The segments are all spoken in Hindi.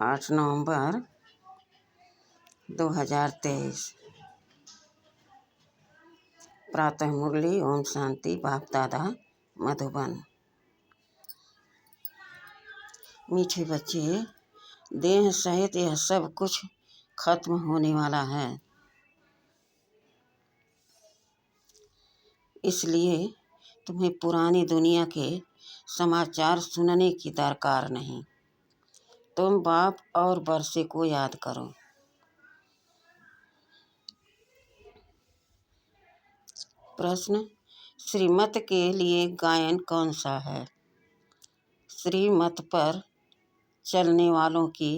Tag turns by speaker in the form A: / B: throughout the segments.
A: 8 नवंबर 2023। प्रातः मुरली। ओम शांति। बाप दादा मधुबन। मीठे बच्चे, देह सहित यह सब कुछ खत्म होने वाला है, इसलिए तुम्हें पुरानी दुनिया के समाचार सुनने की दरकार नहीं। तुम बाप और वर्षे को याद करो। प्रश्न, श्रीमत के लिए गायन कौन सा है? श्रीमत पर चलने वालों की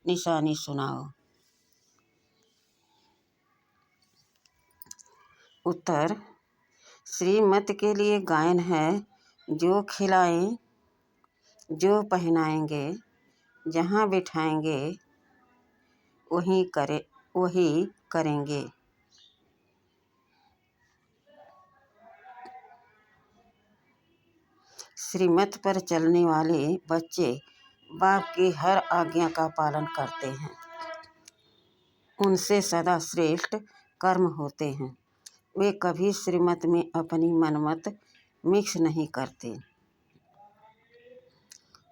A: निशानी सुनाओ। उत्तर, श्रीमत के लिए गायन है जो खिलाएं, जो पहनाएंगे, जहाँ बिठाएंगे वही करेंगे। श्रीमत पर चलने वाले बच्चे बाप की हर आज्ञा का पालन करते हैं। उनसे सदा श्रेष्ठ कर्म होते हैं। वे कभी श्रीमत में अपनी मनमत मिक्स नहीं करते।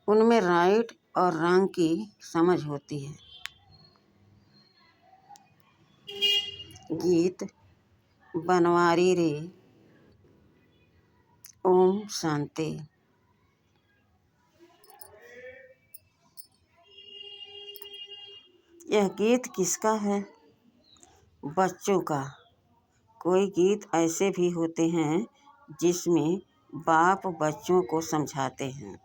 A: उनमें राइट और रॉन्ग की समझ होती है। गीत बनवारी रे ओम शांति। यह गीत किसका है? बच्चों का। कोई गीत ऐसे भी होते हैं जिसमें बाप बच्चों को समझाते हैं,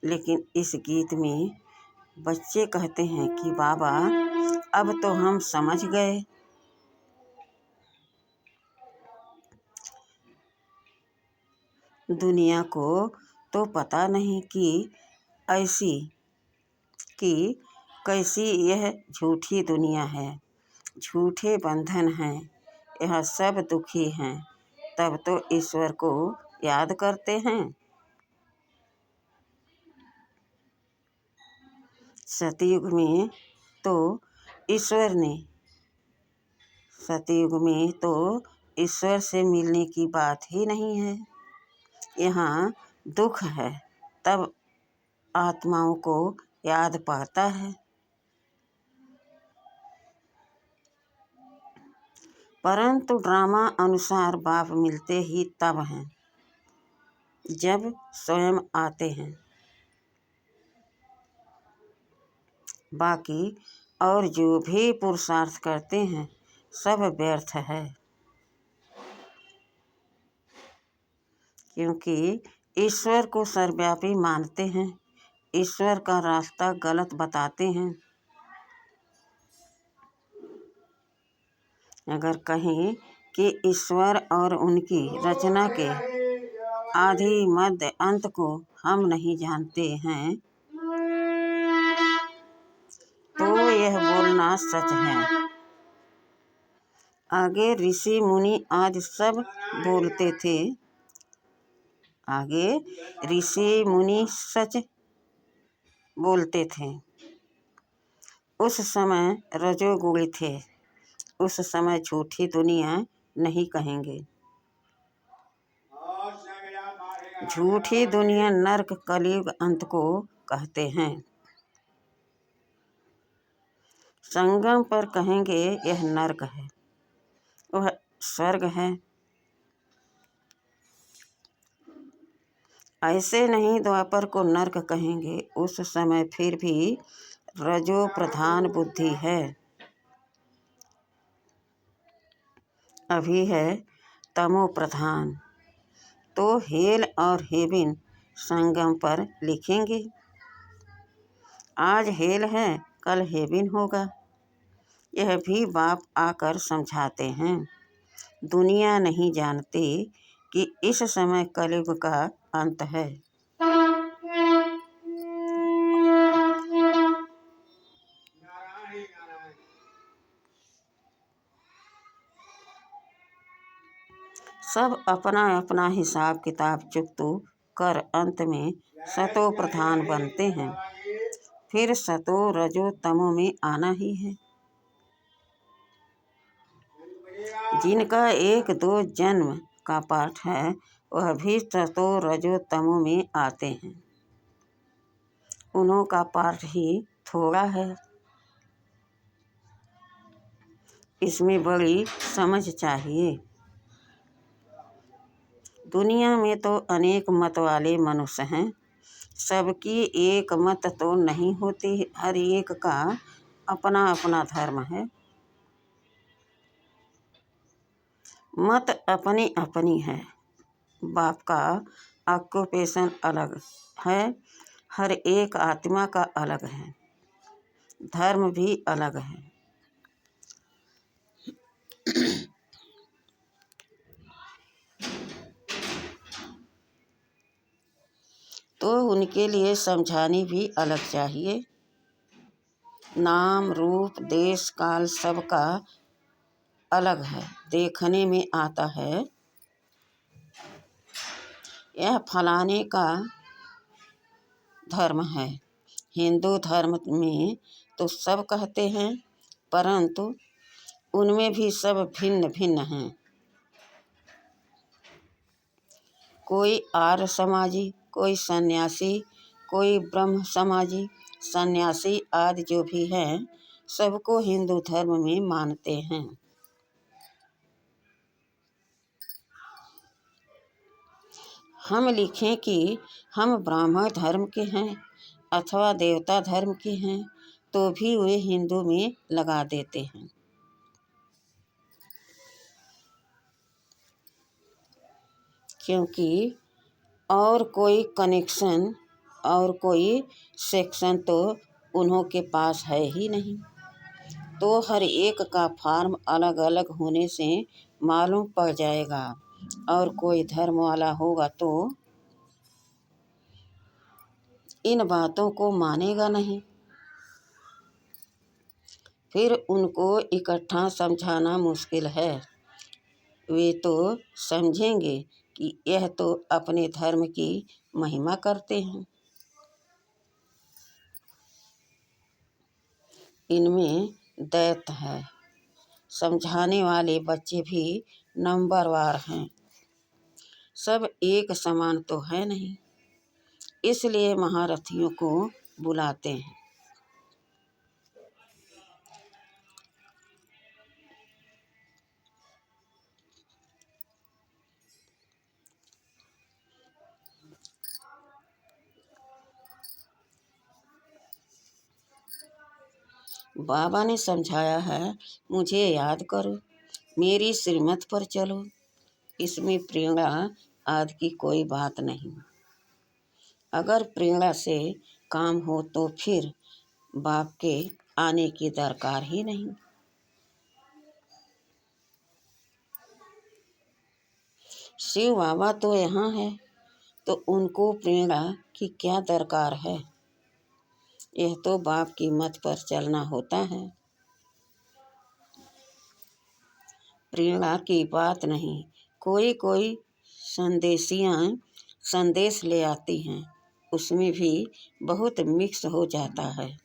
A: लेकिन इस गीत में बच्चे कहते हैं कि बाबा अब तो हम समझ गए। दुनिया को तो पता नहीं कि कैसी यह झूठी दुनिया है। झूठे बंधन हैं, यह सब दुखी हैं, तब तो ईश्वर को याद करते हैं। सतयुग में तो ईश्वर से मिलने की बात ही नहीं है। यहाँ दुख है, तब आत्माओं को याद पड़ता है। परंतु ड्रामा अनुसार बाप मिलते ही तब हैं जब स्वयं आते हैं। बाकी और जो भी पुरुषार्थ करते हैं सब व्यर्थ है, क्योंकि ईश्वर को सर्वव्यापी मानते हैं। ईश्वर का रास्ता गलत बताते हैं। अगर कहें कि ईश्वर और उनकी रचना के आदि मध्य अंत को हम नहीं जानते हैं, तो यह बोलना सच है। आगे ऋषि मुनि आदि सब बोलते थे। आगे ऋषि मुनि सच बोलते थे। उस समय रजोगुणी थे। उस समय झूठी दुनिया नहीं कहेंगे। झूठी दुनिया नरक कलयुग अंत को कहते हैं। संगम पर कहेंगे यह नरक है, वह स्वर्ग है। ऐसे नहीं द्वापर को नरक कहेंगे। उस समय फिर भी रजो प्रधान बुद्धि है। अभी है तमो प्रधान। तो हेल और हेवन संगम पर लिखेंगे। आज हेल है, कल हेवन होगा। यह भी बाप आकर समझाते हैं। दुनिया नहीं जानती कि इस समय कलयुग का अंत है। सब अपना अपना हिसाब किताब चुकतो कर अंत में सतो प्रधान बनते हैं। फिर सतो रजो तमो में आना ही है। जिनका एक दो जन्म का पाठ है वह भी सतो रजो तमो में आते हैं। उन्हों का पाठ ही थोड़ा है। इसमें बड़ी समझ चाहिए। दुनिया में तो अनेक मत वाले मनुष्य हैं। सबकी एक मत तो नहीं होती। हर एक का अपना अपना धर्म है। मत अपनी अपनी है। बाप का ऑक्यूपेशन अलग है। हर एक आत्मा का अलग है। धर्म भी अलग है। तो उनके लिए समझानी भी अलग चाहिए। नाम रूप देश काल सबका अलग है। देखने में आता है यह फलाने का धर्म है। हिंदू धर्म में तो सब कहते हैं, परंतु उनमें भी सब भिन्न भिन्न हैं। कोई आर्य समाजी, कोई सन्यासी, कोई ब्रह्म समाजी, सन्यासी आदि जो भी हैं सबको हिंदू धर्म में मानते हैं। हम लिखें कि हम ब्राह्मण धर्म के हैं अथवा देवता धर्म के हैं तो भी वे हिंदू में लगा देते हैं। क्योंकि और कोई कनेक्शन और कोई सेक्शन तो उन्हों के पास है ही नहीं। तो हर एक का फॉर्म अलग अलग होने से मालूम पड़ जाएगा। और कोई धर्म वाला होगा तो इन बातों को मानेगा नहीं। फिर उनको इकट्ठा समझाना मुश्किल है। वे तो समझेंगे कि यह तो अपने धर्म की महिमा करते हैं। इनमें दैत्य है। समझाने वाले बच्चे भी नंबरवार हैं। सब एक समान तो है नहीं। इसलिए महारथियों को बुलाते हैं। बाबा ने समझाया है, मुझे याद करो, मेरी श्रीमत पर चलो। इसमें प्रेरणा आदि की कोई बात नहीं। अगर प्रेरणा से काम हो तो फिर बाप के आने की दरकार ही नहीं। शिव बाबा तो यहाँ है तो उनको प्रेरणा की क्या दरकार है। यह तो बाप की मत पर चलना होता है। प्रेरणा की बात नहीं। कोई कोई संदेशियाँ संदेश ले आती हैं, उसमें भी बहुत मिक्स हो जाता है।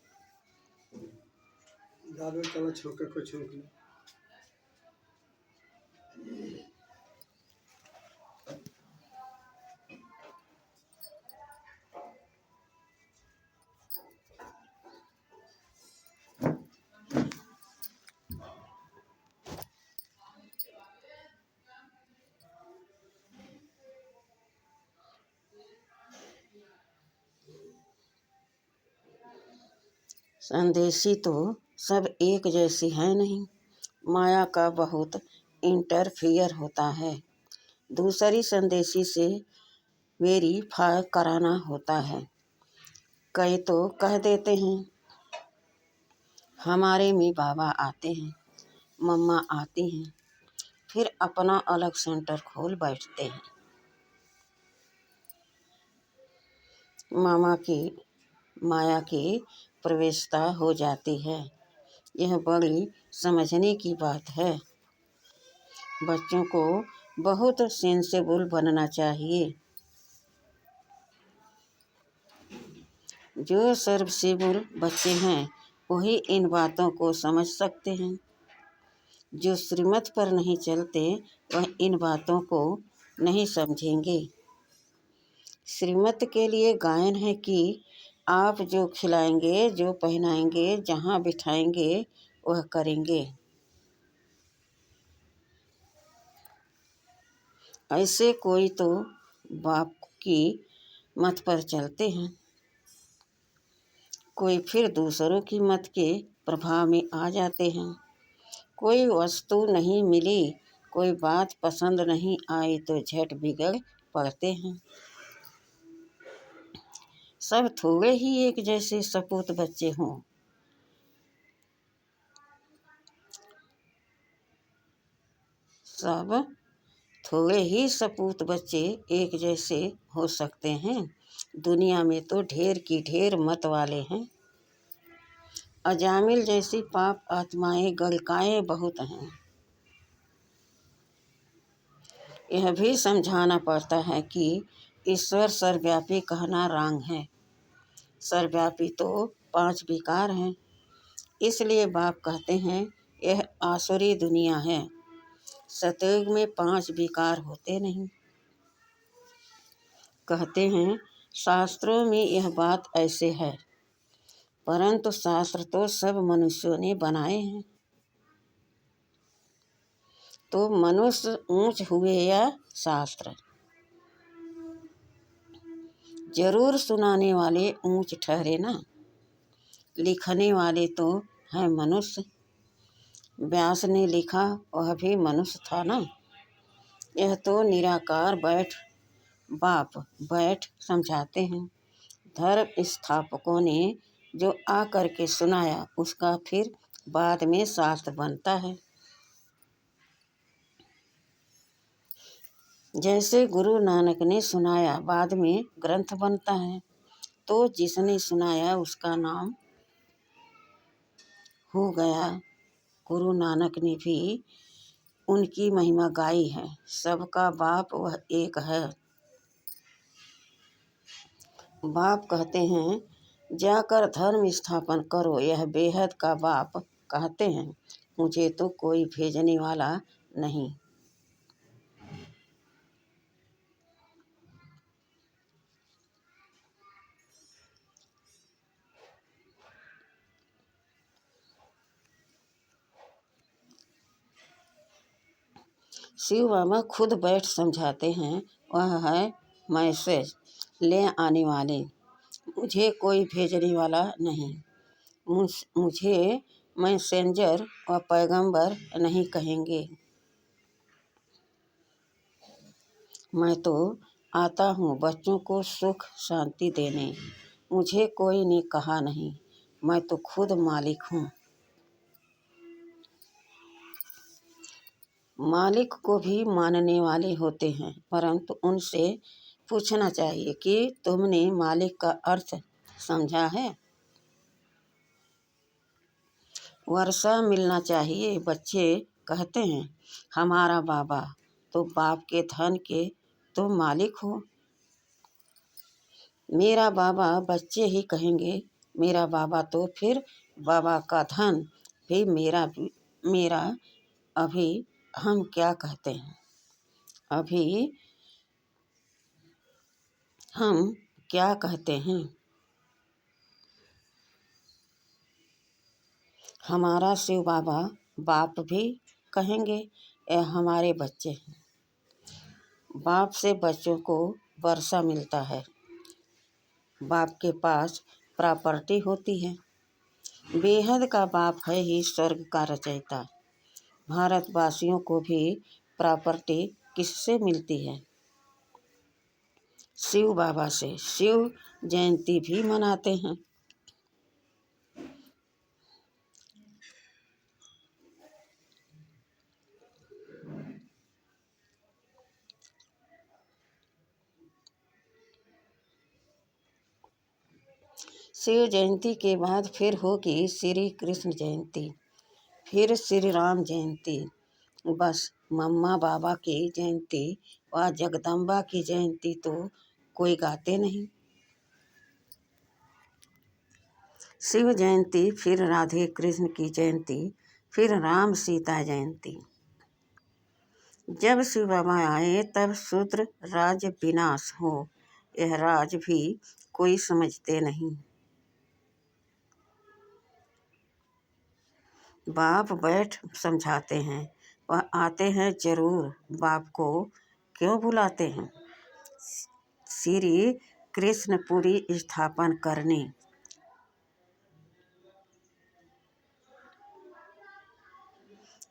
A: संदेशी तो सब एक जैसी है नहीं। माया का बहुत इंटरफियर होता है। दूसरी संदेशी से वेरीफाई कराना होता है। कई तो कह देते हैं हमारे में बाबा आते हैं, मम्मा आती हैं, फिर अपना अलग सेंटर खोल बैठते हैं। मामा की माया की प्रवेशता हो जाती है। यह बड़ी समझने की बात है। बच्चों को बहुत सेंसिबल बनना चाहिए। जो सर्वशिवुर बच्चे हैं वही इन बातों को समझ सकते हैं। जो श्रीमत पर नहीं चलते वह इन बातों को नहीं समझेंगे। श्रीमत के लिए गायन है कि आप जो खिलाएंगे, जो पहनाएंगे, जहाँ बिठाएंगे वह करेंगे। ऐसे कोई तो बाप की मत पर चलते हैं, कोई फिर दूसरों की मत के प्रभाव में आ जाते हैं। कोई वस्तु नहीं मिली, कोई बात पसंद नहीं आई तो झट बिगड़ पड़ते हैं। सब थोड़े ही एक जैसे सपूत बच्चे हों। सब थोड़े ही सपूत बच्चे एक जैसे हो सकते हैं। दुनिया में तो ढेर की ढेर मत वाले हैं। अजामिल जैसी पाप आत्माएं गलकाएं बहुत हैं। यह भी समझाना पड़ता है कि ईश्वर सर्वव्यापी कहना रांग है। सर्वव्यापी तो 5 विकार हैं। इसलिए बाप कहते हैं यह आसुरी दुनिया है। सतयुग में 5 विकार होते नहीं। कहते हैं शास्त्रों में यह बात ऐसे है, परंतु शास्त्र तो सब मनुष्यों ने बनाए हैं। तो मनुष्य ऊंच हुए या शास्त्र? जरूर सुनाने वाले ऊंच ठहरे ना। लिखने वाले तो हैं मनुष्य। व्यास ने लिखा वह भी मनुष्य था ना। यह तो निराकार बैठ समझाते हैं। धर्म स्थापकों ने जो आकर के सुनाया उसका फिर बाद में शास्त्र बनता है। जैसे गुरु नानक ने सुनाया बाद में ग्रंथ बनता है, तो जिसने सुनाया उसका नाम हो गया। गुरु नानक ने भी उनकी महिमा गाई है। सबका बाप वह एक है। बाप कहते हैं जाकर धर्म स्थापन करो, यह बेहद का बाप कहते हैं मुझे तो कोई भेजने वाला नहीं। शिव बाबा खुद बैठ समझाते हैं, वह है मैसेज ले आने वाले, मुझे कोई भेजने वाला नहीं। मुझे मैसेंजर व पैगंबर नहीं कहेंगे। मैं तो आता हूँ बच्चों को सुख शांति देने। मुझे कोई ने कहा नहीं, मैं तो खुद मालिक हूँ। मालिक को भी मानने वाले होते हैं, परंतु उनसे पूछना चाहिए कि तुमने मालिक का अर्थ समझा है। वर्षा मिलना चाहिए। बच्चे कहते हैं हमारा बाबा, तो बाप के धन के तुम मालिक हो। मेरा बाबा बच्चे ही कहेंगे मेरा बाबा, तो फिर बाबा का धन भी मेरा। अभी हम क्या कहते हैं? अभी हम क्या कहते हैं? हमारा शिव बाबा बाप भी कहेंगे यह हमारे बच्चे हैं। बाप से बच्चों को वर्षा मिलता है। बाप के पास प्रॉपर्टी होती है। बेहद का बाप है ही स्वर्ग का रचयिता। भारतवासियों को भी प्रॉपर्टी किससे मिलती है? शिव बाबा से। शिव जयंती भी मनाते हैं। शिव जयंती के बाद फिर होगी श्री कृष्ण जयंती, फिर श्री राम जयंती। बस मम्मा बाबा की जयंती व जगदम्बा की जयंती तो कोई गाते नहीं। शिव जयंती, फिर राधे कृष्ण की जयंती, फिर राम सीता जयंती। जब शिव बाबा आए तब शूद्र राज विनाश हो, यह राज भी कोई समझते नहीं। बाप बैठ समझाते हैं, वह आते हैं जरूर, बाप को क्यों बुलाते हैं। श्री कृष्णपुरी स्थापन करने।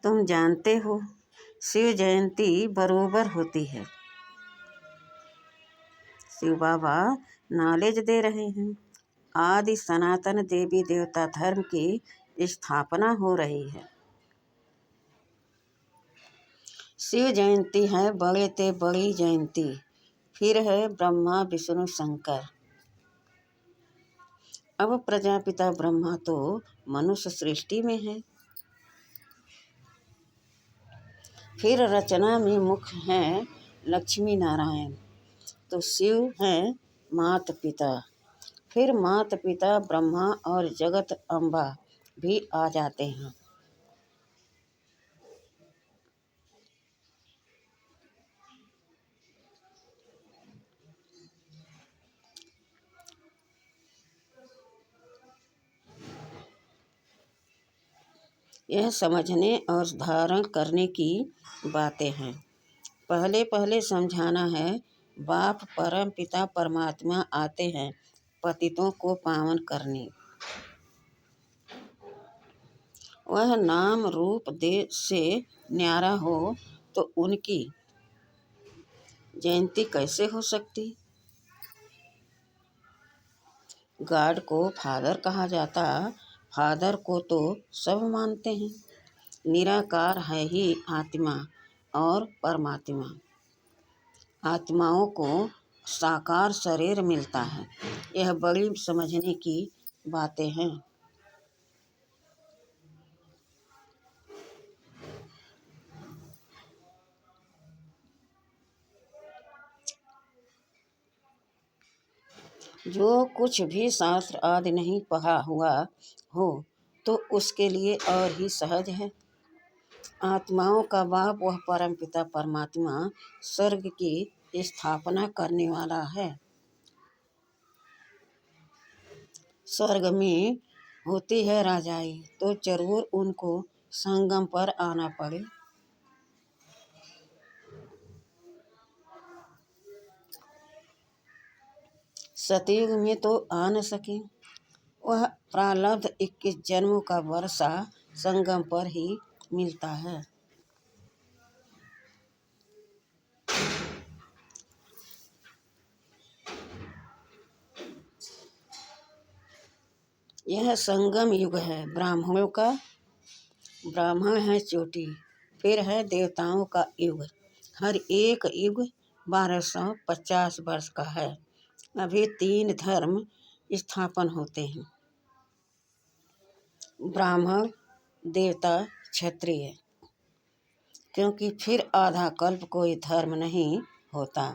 A: तुम जानते हो शिव जयंती बरोबर होती है। शिव बाबा नॉलेज दे रहे हैं। आदि सनातन देवी देवता धर्म की स्थापना हो रही है। शिव जयंती है बड़े ते बड़ी जयंती, फिर है ब्रह्मा विष्णु शंकर। अब प्रजापिता ब्रह्मा तो मनुष्य सृष्टि में है। फिर रचना में मुख्य हैं लक्ष्मी नारायण, तो शिव हैं मात पिता। फिर मात पिता ब्रह्मा और जगत अम्बा भी आ जाते हैं। यह समझने और धारण करने की बातें हैं। पहले पहले समझाना है, बाप परम पिता परमात्मा आते हैं पतितों को पावन करने। वह नाम रूप देह से न्यारा हो तो उनकी जयंती कैसे हो सकती। गॉड को फादर कहा जाता, फादर को तो सब मानते हैं। निराकार है ही आत्मा और परमात्मा। आत्माओं को साकार शरीर मिलता है। यह बड़ी समझने की बातें हैं। जो कुछ भी शास्त्र आदि नहीं पढ़ा हुआ हो तो उसके लिए और ही सहज है। आत्माओं का बाप वह परमपिता परमात्मा स्वर्ग की स्थापना करने वाला है। स्वर्ग में होती है राजाई, तो जरूर उनको संगम पर आना पड़े। सतयुग में तो आ न सके। वह प्रारब्ध 21 जन्मों का वर्षा संगम पर ही मिलता है। यह संगम युग है ब्राह्मणों का। ब्राह्मण है चोटी, फिर है देवताओं का युग। हर एक युग 1250 वर्ष का है। अभी 3 धर्म स्थापन होते हैं, ब्राह्मण, देवता, क्षत्रिय। क्योंकि फिर आधा कल्प कोई धर्म नहीं होता।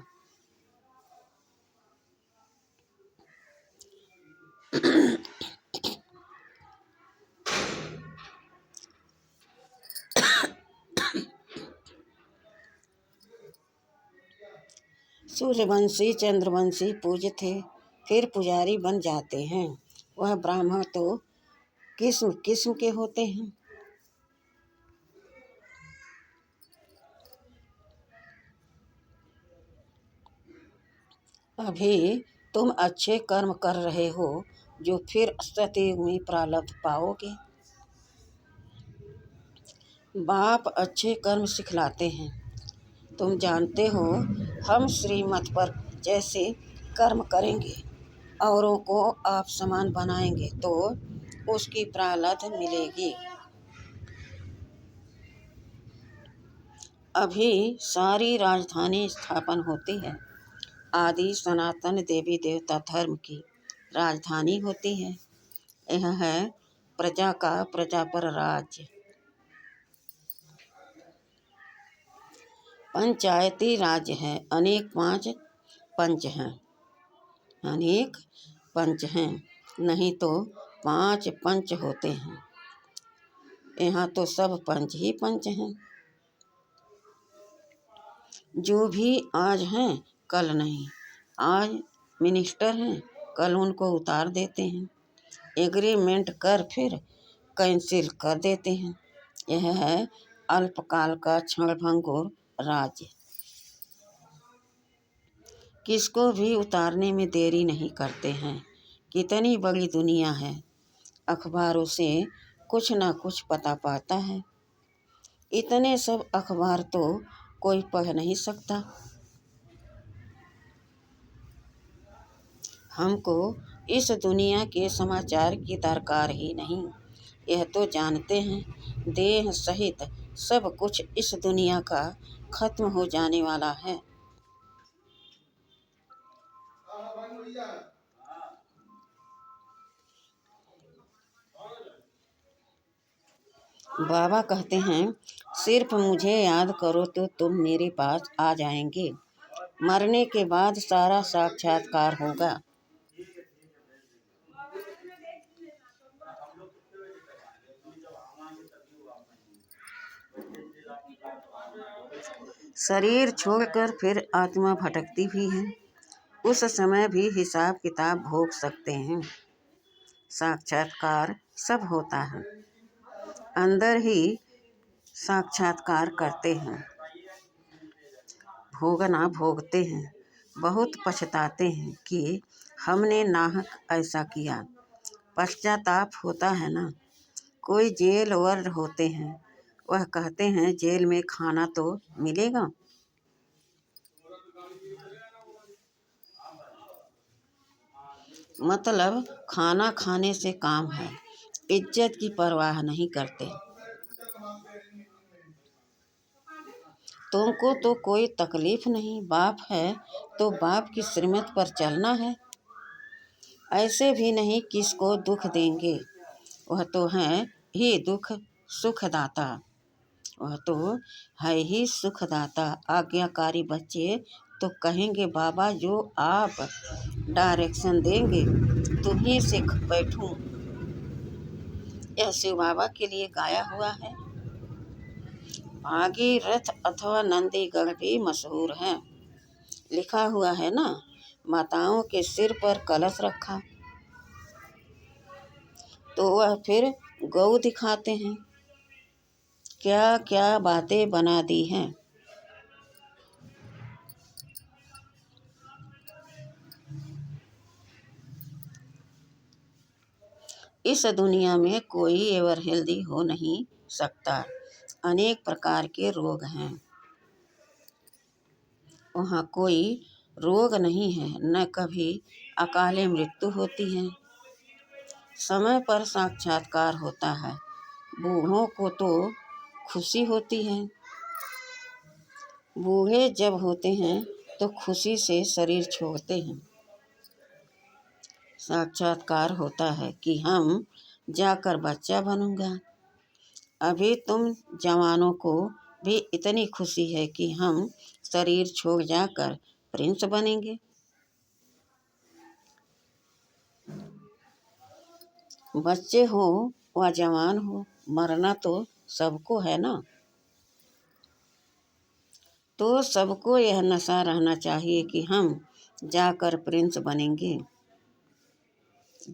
A: सूर्यवंशी चंद्रवंशी पूज्य थे, फिर पुजारी बन जाते हैं। वह ब्राह्मण तो किस्म किस्म के होते हैं। अभी तुम अच्छे कर्म कर रहे हो जो फिर सतयुग में प्रारब्ध पाओगे। बाप अच्छे कर्म सिखलाते हैं। तुम जानते हो, हम श्रीमत पर जैसे कर्म करेंगे, औरों को आप समान बनाएंगे तो उसकी प्रारब्ध मिलेगी। अभी सारी राजधानी स्थापन होती है। आदि सनातन देवी देवता धर्म की राजधानी होती है। यह है प्रजा का प्रजा पर राज्य। पंचायती राज्य है, अनेक 5 पंच हैं। अनेक पंच हैं, नहीं तो 5 पंच होते हैं। यहाँ तो सब पंच ही पंच हैं। जो भी आज हैं कल नहीं। आज मिनिस्टर हैं, कल उनको उतार देते हैं। एग्रीमेंट कर फिर कैंसिल कर देते हैं। यह है अल्पकाल का क्षणभंगुर राज्य। किसको भी उतारने में देरी नहीं करते हैं। कितनी बड़ी दुनिया है। अखबारों से कुछ ना कुछ पता पाता है। इतने सब अखबार तो कोई पढ़ नहीं सकता। हमको इस दुनिया के समाचार की दरकार ही नहीं। यह तो जानते हैं देह सहित सब कुछ इस दुनिया का खत्म हो जाने वाला है। बाबा कहते हैं सिर्फ मुझे याद करो तो तुम मेरे पास आ जाएंगे। मरने के बाद सारा साक्षात्कार होगा। शरीर छोड़कर फिर आत्मा भटकती भी है। उस समय भी हिसाब किताब भोग सकते हैं। साक्षात्कार सब होता है। अंदर ही साक्षात्कार करते हैं। भोगना भोगते हैं। बहुत पछताते हैं कि हमने नाहक ऐसा किया। पश्चाताप होता है ना। कोई जेल वर्ड होते हैं, वह कहते हैं जेल में खाना तो मिलेगा। मतलब खाना खाने से काम है। इज्जत की परवाह नहीं करते। तुमको तो कोई तकलीफ नहीं। बाप है तो बाप की श्रीमत पर चलना है। ऐसे भी नहीं किसको दुख देंगे। वह तो है ही दुख सुखदाता। वह तो है ही सुखदाता। आज्ञाकारी बच्चे तो कहेंगे बाबा जो आप डायरेक्शन देंगे तुम्हीं से बैठूं। यह शिव बाबा के लिए गाया हुआ है। भागीरथ अथवा नंदीगढ़ भी मशहूर है। लिखा हुआ है ना, माताओं के सिर पर कलश रखा तो वह फिर गौ दिखाते हैं। क्या क्या बातें बना दी हैं। इस दुनिया में कोई एवर हेल्दी हो नहीं सकता। अनेक प्रकार के रोग हैं। वहाँ कोई रोग नहीं है, न कभी अकाले मृत्यु होती है। समय पर साक्षात्कार होता है। बूढ़ों को तो खुशी होती है। बूढ़े जब होते हैं तो खुशी से शरीर छोड़ते हैं। साक्षात्कार होता है कि हम जाकर बच्चा बनूंगा। अभी तुम जवानों को भी इतनी खुशी है कि हम शरीर छोड़ जाकर प्रिंस बनेंगे। बच्चे हो व जवान हो, मरना तो सबको है ना। तो सबको यह नशा रहना चाहिए कि हम जाकर प्रिंस बनेंगे।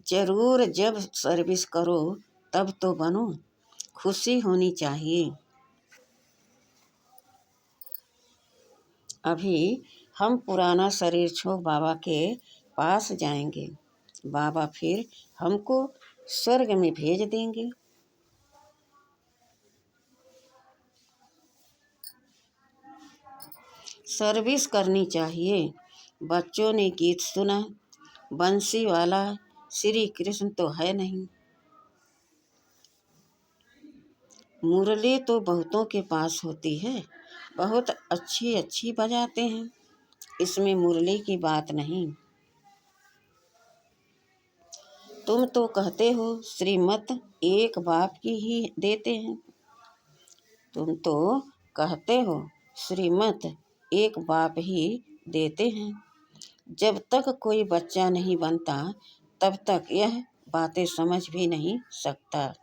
A: जरूर जब सर्विस करो तब तो बनो। खुशी होनी चाहिए। अभी हम पुराना शरीर छोड़ बाबा के पास जाएंगे। बाबा फिर हमको स्वर्ग में भेज देंगे। सर्विस करनी चाहिए। बच्चों ने गीत सुना, बंसी वाला श्री कृष्ण तो है नहीं। मुरली तो बहुतों के पास होती है, बहुत अच्छी अच्छी बजाते हैं। इसमें मुरली की बात नहीं। तुम तो कहते हो श्रीमत एक बाप की ही देते हैं। तुम तो कहते हो श्रीमत एक बाप ही देते हैं। जब तक कोई बच्चा नहीं बनता तब तक यह बातें समझ भी नहीं सकता।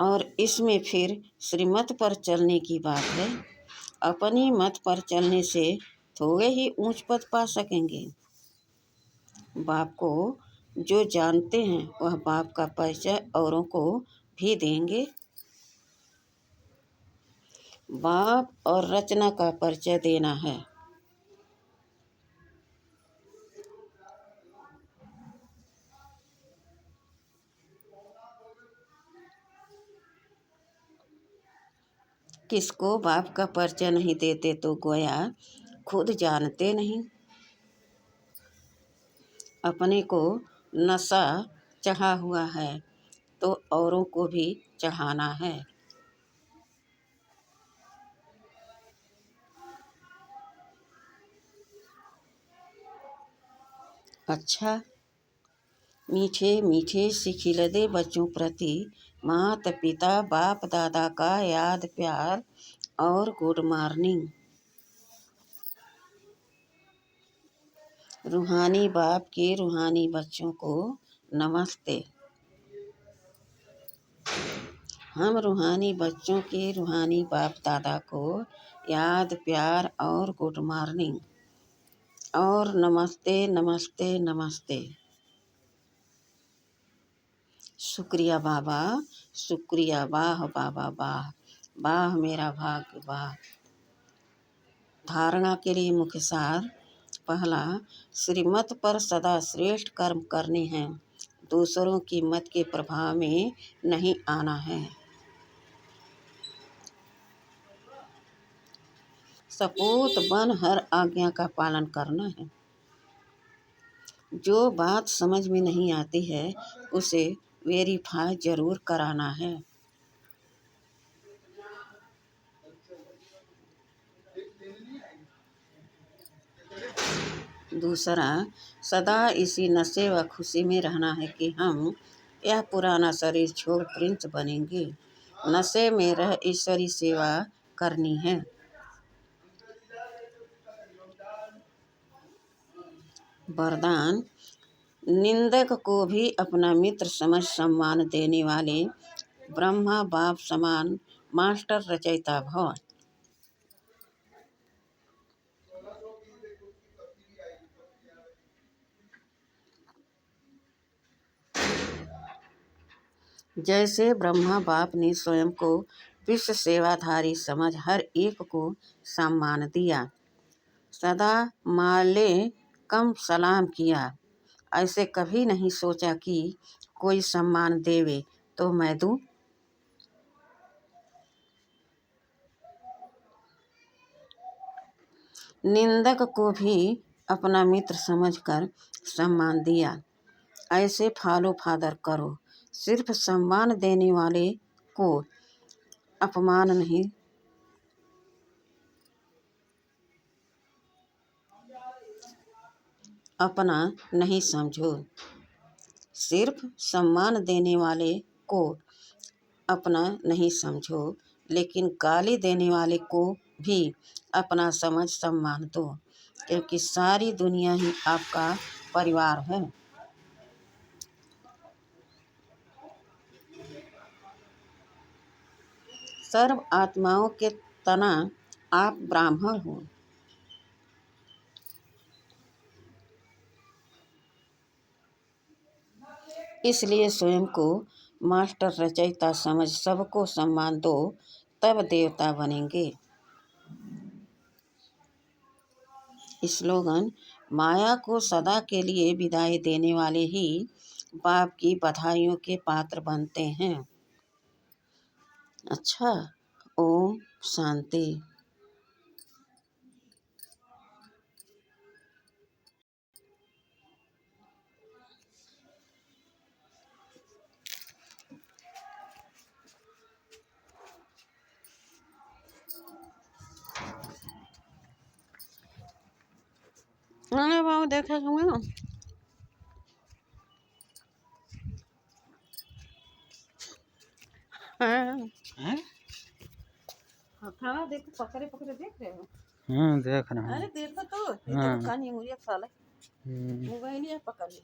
A: और इसमें फिर श्रीमत पर चलने की बात है। अपनी मत पर चलने से थोड़े ही ऊंच पद पा सकेंगे। बाप को जो जानते हैं वह बाप का परिचय औरों को भी देंगे। बाप और रचना का परिचय देना है। किसको बाप का परिचय नहीं देते तो गोया खुद जानते नहीं। अपने को नशा चढ़ा हुआ है तो औरों को भी चढ़ाना है। अच्छा, मीठे मीठे सिखिलदे बच्चों प्रति माता पिता बाप दादा का याद प्यार और गुड मॉर्निंग। रूहानी बाप के रूहानी बच्चों को नमस्ते। हम रूहानी बच्चों के रूहानी बाप दादा को याद प्यार और गुड मॉर्निंग और नमस्ते नमस्ते नमस्ते। शुक्रिया बाबा, शुक्रिया, वाह बाबा वाह, वाह मेरा भाग्य वाह। धारणा के लिए मुख्य सार। पहला, श्रीमत पर सदा श्रेष्ठ कर्म करने हैं। दूसरों की मत के प्रभाव में नहीं आना है। सपूत बन हर आज्ञा का पालन करना है। जो बात समझ में नहीं आती है उसे वेरीफाई जरूर कराना है। दूसरा, सदा इसी नशे व खुशी में रहना है कि हम यह पुराना शरीर छोड़ प्रिंस बनेंगे। नशे में रह ईश्वरी सेवा करनी है। वरदान, निंदक को भी अपना मित्र समझ सम्मान देने वाले ब्रह्मा बाप समान मास्टर रचयिता भव। जैसे ब्रह्मा बाप ने स्वयं को विश्व सेवाधारी समझ हर एक को सम्मान दिया, सदा माले कम सलाम किया, ऐसे कभी नहीं सोचा कि कोई सम्मान देवे तो मैं दूं। निंदक को भी अपना मित्र समझकर सम्मान दिया, ऐसे फॉलो फादर करो। सिर्फ सम्मान देने वाले को अपमान नहीं, अपना नहीं समझो। सिर्फ सम्मान देने वाले को अपना नहीं समझो, लेकिन गाली देने वाले को भी अपना समझ सम्मान दो, क्योंकि सारी दुनिया ही आपका परिवार है। सर्व आत्माओं के तना आप ब्राह्मण हो। इसलिए स्वयं को मास्टर रचयिता समझ सबको सम्मान दो, तब देवता बनेंगे। स्लोगन, माया को सदा के लिए विदाई देने वाले ही बाप की बधाइयों के पात्र बनते हैं। अच्छा, ओम शांति। अरे बाबू देखा हुआ खाना देख, पकड़े पकड़े देख रहे हो।
B: देख रहे हैं।
A: अरे देखो तो, ये देखो कानी उंगलियां खा ले।
B: हम्म।
A: मोबाइल पकड़ ली।